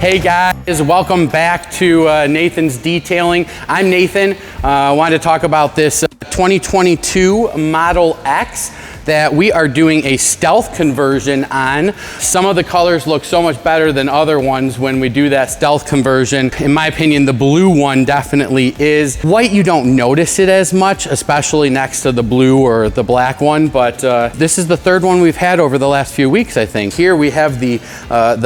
Hey guys, welcome back to Nathan's Detailing. I'm Nathan. I wanted to talk about this 2022 Model X that we are doing a stealth conversion on. Some of the colors look so much better than other ones when we do that stealth conversion. In my opinion, the blue one definitely is. White, you don't notice it as much, especially next to the blue or the black one, but this is the third one we've had over the last few weeks, I think. Here we have the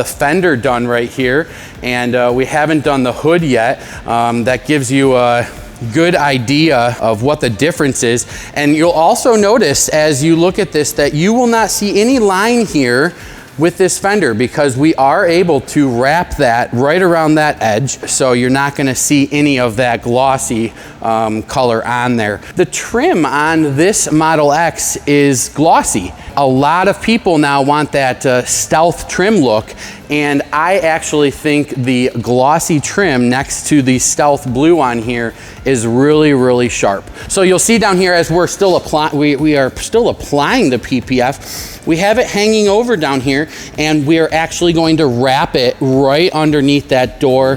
fender done right here, and we haven't done the hood yet. That gives you a good idea of what the difference is. And you'll also notice as you look at this that you will not see any line here with this fender because we are able to wrap that right around that edge, so you're not going to see any of that glossy color on there. The trim on this Model X is glossy. A lot of people now want that stealth trim look, and I actually think the glossy trim next to the stealth blue on here is really, really sharp. So you'll see down here as we're still applying, we are still applying the PPF, we have it hanging over down here, and we are actually going to wrap it right underneath that door.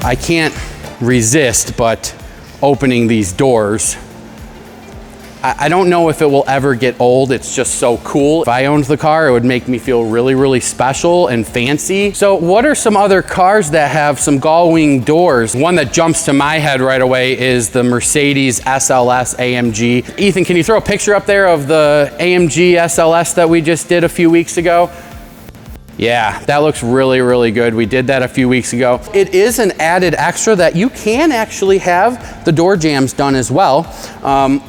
I can't resist but opening these doors. I don't know if it will ever get old. It's just so cool. If I owned the car, it would make me feel really, really special and fancy. So what are some other cars that have some gull wing doors? One that jumps to my head right away is the Mercedes SLS AMG. Ethan, can you throw a picture up there of the AMG SLS that we just did a few weeks ago? Yeah, that looks really, really good. We did that a few weeks ago. It is an added extra that you can actually have the door jambs done as well.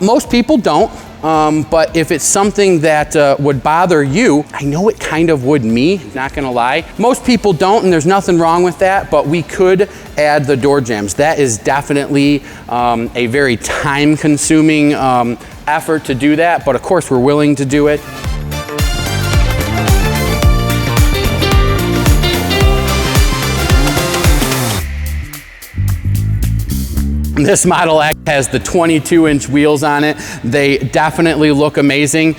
Most people don't, but if it's something that would bother you, I know it kind of would me, not gonna lie. Most people don't, and there's nothing wrong with that, but we could add the door jambs. That is definitely a very time-consuming effort to do that, but of course we're willing to do it. This Model X has the 22-inch wheels on it. They definitely look amazing.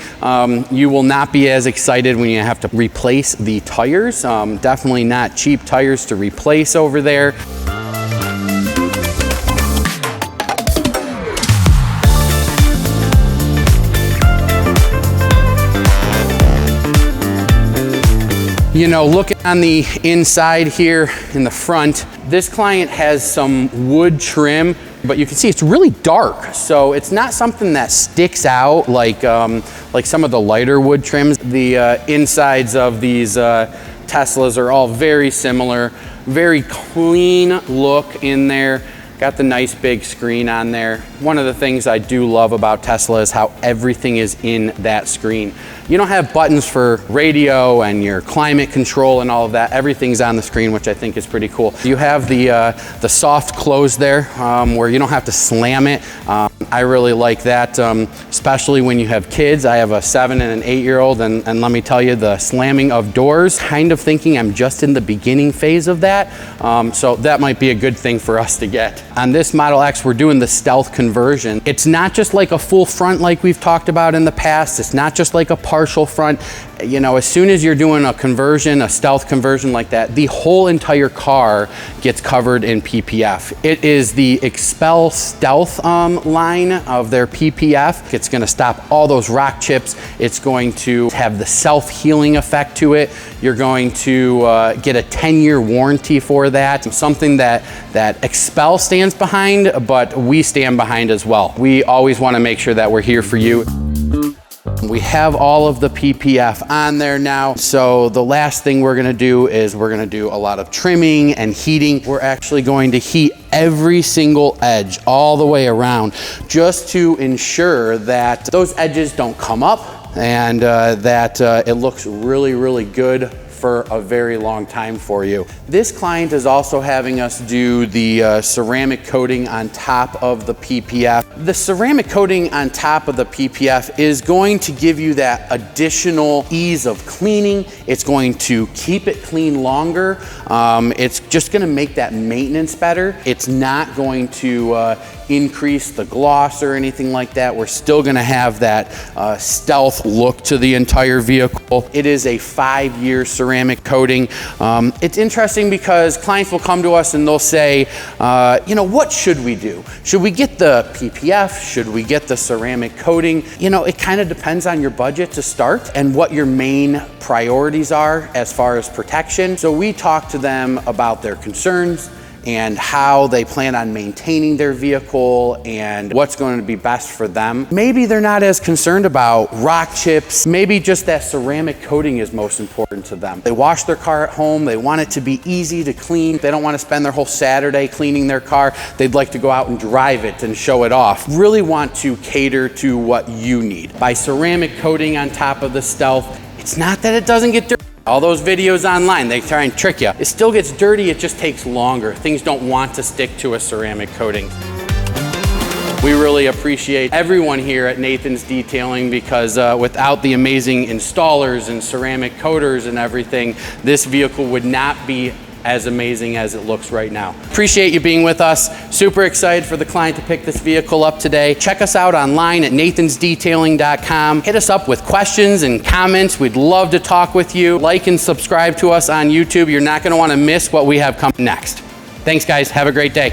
You will not be as excited when you have to replace the tires. Definitely not cheap tires to replace over there. You know, looking on the inside here in the front, this client has some wood trim, but you can see it's really dark. So it's not something that sticks out like some of the lighter wood trims. The insides of these Teslas are all very similar, very clean look in there. Got the nice big screen on there. One of the things I do love about Tesla is how everything is in that screen. You don't have buttons for radio and your climate control and all of that. Everything's on the screen, which I think is pretty cool. You have the soft close there where you don't have to slam it. I really like that, especially when you have kids. I have a 7 and an 8-year-old, and let me tell you, the slamming of doors, kind of thinking I'm just in the beginning phase of that. So that might be a good thing for us to get. On this Model X, we're doing the stealth conversion. It's not just like a full front like we've talked about in the past. It's not just like a partial front. You know, as soon as you're doing a conversion, a stealth conversion like that, the whole entire car gets covered in PPF. It is the XPEL Stealth line of their PPF. It's gonna stop all those rock chips. It's going to have the self-healing effect to it. You're going to get a 10-year warranty for that. Something that XPEL stands behind, but we stand behind as well. We always wanna make sure that we're here for you. We have all of the PPF on there now. So the last thing we're gonna do is we're gonna do a lot of trimming and heating. We're actually going to heat every single edge all the way around just to ensure that those edges don't come up and that it looks really, really good for a very long time for you. This client is also having us do the ceramic coating on top of the PPF. The ceramic coating on top of the PPF is going to give you that additional ease of cleaning. It's going to keep it clean longer. It's just gonna make that maintenance better. It's not going to increase the gloss or anything like that. We're still gonna have that stealth look to the entire vehicle. It is a 5-year ceramic coating. It's interesting because clients will come to us and they'll say, you know, what should we do? Should we get the PPF? Should we get the ceramic coating? You know, it kind of depends on your budget to start and what your main priorities are as far as protection. So we talk to them about their concerns and how they plan on maintaining their vehicle and what's going to be best for them. Maybe they're not as concerned about rock chips. Maybe just that ceramic coating is most important to them. They wash their car at home. They want it to be easy to clean. They don't want to spend their whole Saturday cleaning their car. They'd like to go out and drive it and show it off. Really want to cater to what you need. By ceramic coating on top of the Stealth, it's not that it doesn't get dirty. All those videos online, they try and trick you. It still gets dirty, it just takes longer. Things don't want to stick to a ceramic coating. We really appreciate everyone here at Nathan's Detailing because without the amazing installers and ceramic coaters and everything, this vehicle would not be as amazing as it looks right now. Appreciate you being with us. Super excited for the client to pick this vehicle up today. Check us out online at nathansdetailing.com. Hit us up with questions and comments. We'd love to talk with you. Like and subscribe to us on YouTube. You're not gonna wanna miss what we have coming next. Thanks guys, have a great day.